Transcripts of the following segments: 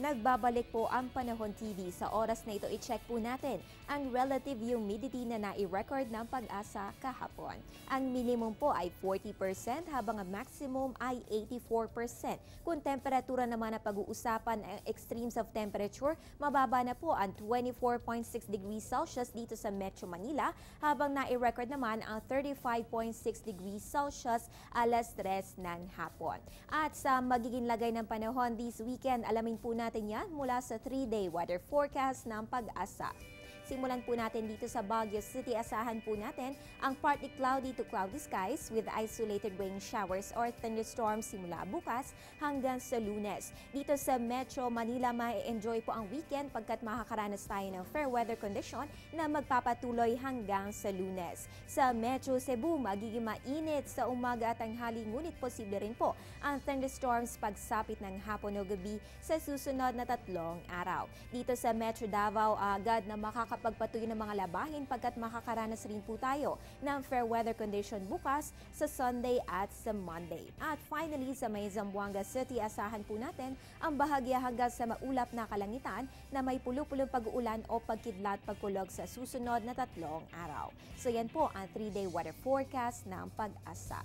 Nagbabalik po ang Panahon TV. Sa oras na ito, i-check po natin ang relative humidity na nai-record ng Pag-asa kahapon. Ang minimum po ay 40% habang ang maximum ay 84%. Kung temperatura naman na pag-uusapan ang extremes of temperature, mababa na po ang 24.6 degrees Celsius dito sa Metro Manila habang nai-record naman ang 35.6 degrees Celsius alas 3 ng hapon. At sa magiging lagay ng panahon this weekend, alamin po natin yan mula sa 3-day weather forecast ng Pag-asa. Simulan po natin dito sa Baguio City. Asahan po natin ang partly cloudy to cloudy skies with isolated rain showers or thunderstorms simula bukas hanggang sa Lunes. Dito sa Metro Manila, ma-enjoy po ang weekend pagkat makakaranas tayo ng fair weather condition na magpapatuloy hanggang sa Lunes. Sa Metro Cebu, magiging mainit sa umaga at tanghali, ngunit posible rin po ang thunderstorms pagsapit ng hapon o gabi sa susunod na 3 araw. Dito sa Metro Davao, agad na makakapagpatuloy ng mga labahin pagkat makakaranas rin po tayo ng fair weather condition bukas sa Sunday at sa Monday. At finally, sa may Zamboanga City, asahan po natin ang bahagya hanggang sa maulap na kalangitan na may pulo-pulong pag-uulan o pagkidlat pagkulog sa susunod na 3 araw. So yan po ang 3-day weather forecast ng Pag-asa.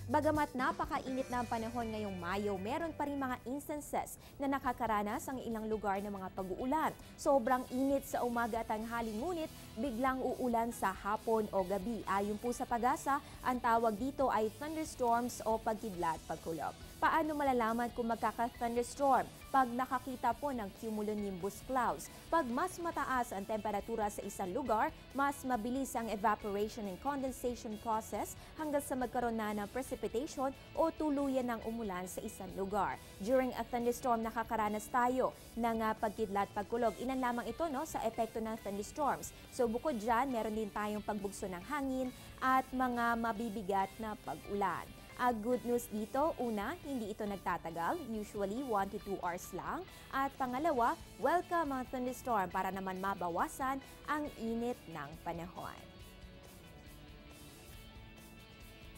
Bagamat napakainit na ang panahon ngayong Mayo, meron pa rin mga instances na nakakaranas ang ilang lugar ng mga pag-uulan. Sobrang init sa umaga at tanghali, ngunit biglang uulan sa hapon o gabi. Ayon po sa Pag-asa, ang tawag dito ay thunderstorms o pagkidlat pagkulog. Paano malalaman kung magkaka-thunderstorm? Pag nakakita po ng cumulonimbus clouds. Pag mas mataas ang temperatura sa isang lugar, mas mabilis ang evaporation and condensation process hanggang sa magkaroon na ng precipitation o tuluyan ng umulan sa isang lugar. During a thunderstorm, nakakaranas tayo ng pagkidlat pagkulog. Ilan lamang ito sa epekto ng thunderstorms. So bukod dyan, meron din tayong pagbugso ng hangin at mga mabibigat na pag-ulan. Good news dito, una, hindi ito nagtatagal, usually 1 to 2 hours lang. At pangalawa, welcome ang thunderstorm para naman mabawasan ang init ng panahon.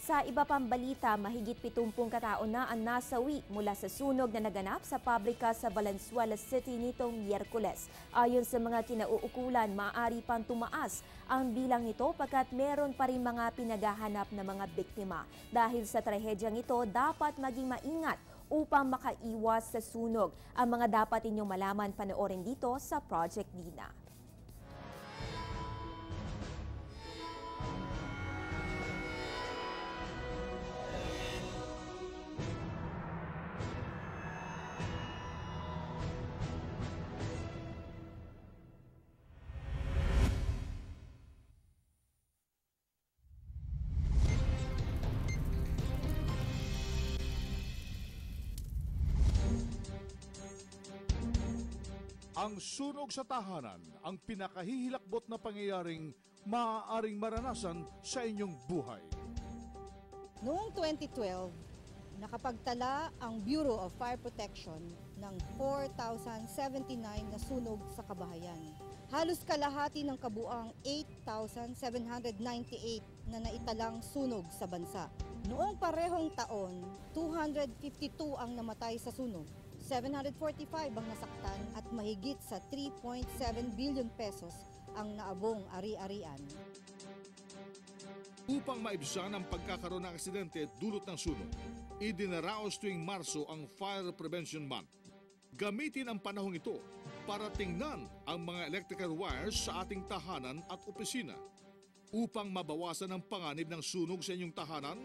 Sa iba pang balita, mahigit 70 katao na ang nasawi mula sa sunog na naganap sa pabrika sa Valenzuela City nitong Miyerkules. Ayon sa mga kinauukulan, maaari pang tumaas ang bilang nito pagkat meron pa rin mga pinaghahanap na mga biktima. Dahil sa trahedyang ito, dapat maging maingat upang makaiwas sa sunog. Ang mga dapat inyong malaman, panoorin dito sa Project Dina. Ang sunog sa tahanan, ang pinakahihilakbot na pangyayaring maaaring maranasan sa inyong buhay. Noong 2012, nakapagtala ang Bureau of Fire Protection ng 4,079 na sunog sa kabahayan. Halos kalahati ng kabuang 8,798 na naitalang sunog sa bansa. Noong parehong taon, 252 ang namatay sa sunog. 745 ang nasaktan at mahigit sa 3.7 billion pesos ang naabong ari-arian. Upang maibsan ang pagkakaroon ng aksidente dulot ng sunog, idinaraos tuwing Marso ang Fire Prevention Month. Gamitin ang panahong ito para tingnan ang mga electrical wires sa ating tahanan at opisina. Upang mabawasan ang panganib ng sunog sa inyong tahanan,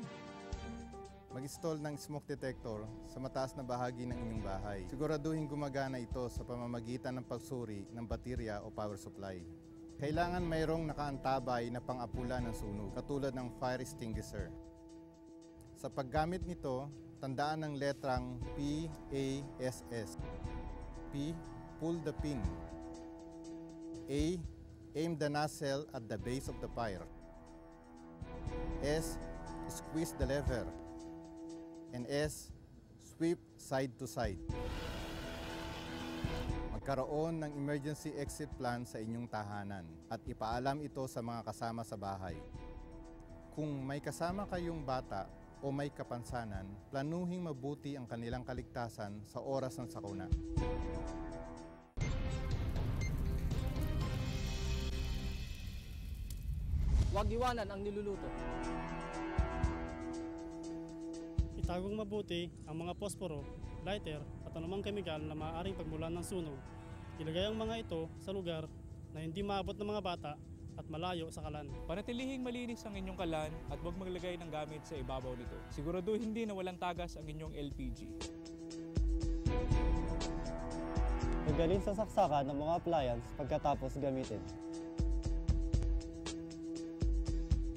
mag-install ng smoke detector sa mataas na bahagi ng inyong bahay. Siguraduhin gumagana ito sa pamamagitan ng pagsuri ng baterya o power supply. Kailangan mayroong nakaantabay na pang-apula ng sunog, katulad ng fire extinguisher. Sa paggamit nito, tandaan ang letrang PASS. P. Pull the pin. A. Aim the nozzle at the base of the fire. S. Squeeze the lever. And S, sweep side to side. Magkaroon ng emergency exit plan sa inyong tahanan at ipaalam ito sa mga kasama sa bahay. Kung may kasama kayong bata o may kapansanan, planuhing mabuti ang kanilang kaligtasan sa oras ng sakuna. Huwag iwanan ang niluluto. Itagong mabuti ang mga posporo, lighter at anumang kemikal na maaaring pagmulan ng sunog. Ilagay ang mga ito sa lugar na hindi maabot ng mga bata at malayo sa kalan. Panatilihing malinis ang inyong kalan at huwag maglagay ng gamit sa ibabaw nito. Siguraduhin din na walang tagas ang inyong LPG. Tanggalin sa saksakan ng mga appliance pagkatapos gamitin.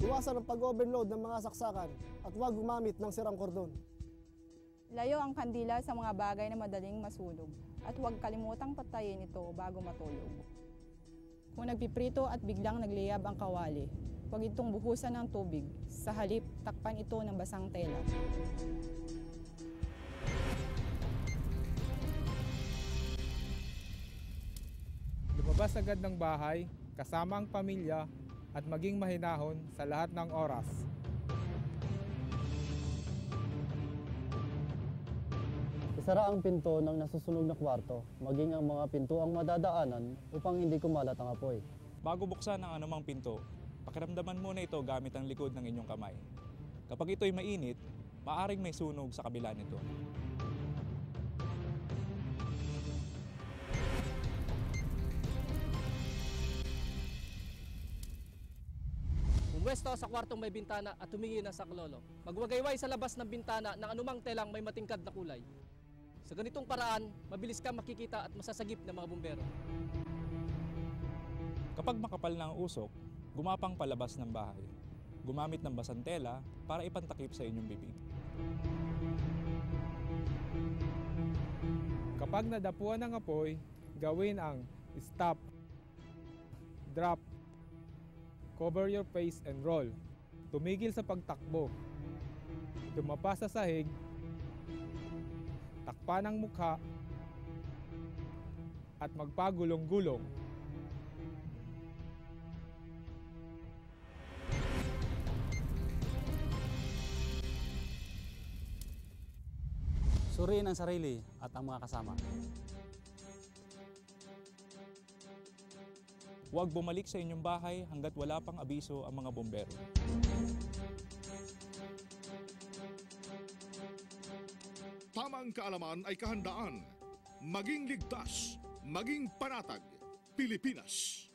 Iwasan ang pag-overload ng mga saksakan at huwag gumamit ng sirang kordon. Layo ang kandila sa mga bagay na madaling masunog at huwag kalimutang patayin ito bago matulog. Kung nagpiprito at biglang nagliyab ang kawali, huwag itong buhusan ng tubig. Sa halip, takpan ito ng basang tela. Lumabas agad ng bahay, kasama ang pamilya at maging mahinahon sa lahat ng oras. Isara ang pinto ng nasusunog na kwarto, maging ang mga pintuang madadaanan upang hindi kumalat ang apoy. Bago buksan ang anumang pinto, pakiramdaman muna ito gamit ang likod ng inyong kamay. Kapag ito'y mainit, maaaring may sunog sa kabila nito. Pumwesto sa kwartong may bintana at humingi ng saklolo. Magwagayway sa labas ng bintana ng anumang telang may matingkad na kulay. Sa ganitong paraan, mabilis ka makikita at masasagip ng mga bumbero. Kapag makapal na ang usok, gumapang palabas ng bahay. Gumamit ng basang tela para ipantakip sa inyong bibig. Kapag nadapuan ng apoy, gawin ang stop, drop, cover your face and roll. Tumigil sa pagtakbo. Dumapa sa sahig, takpan ang mukha, at magpagulong-gulong. Suriin ang sarili at ang mga kasama. Huwag bumalik sa inyong bahay hanggat wala pang abiso ang mga bombero. Tamang kaalaman ay kahandaan. Maging ligtas, maging panatag. Pilipinas.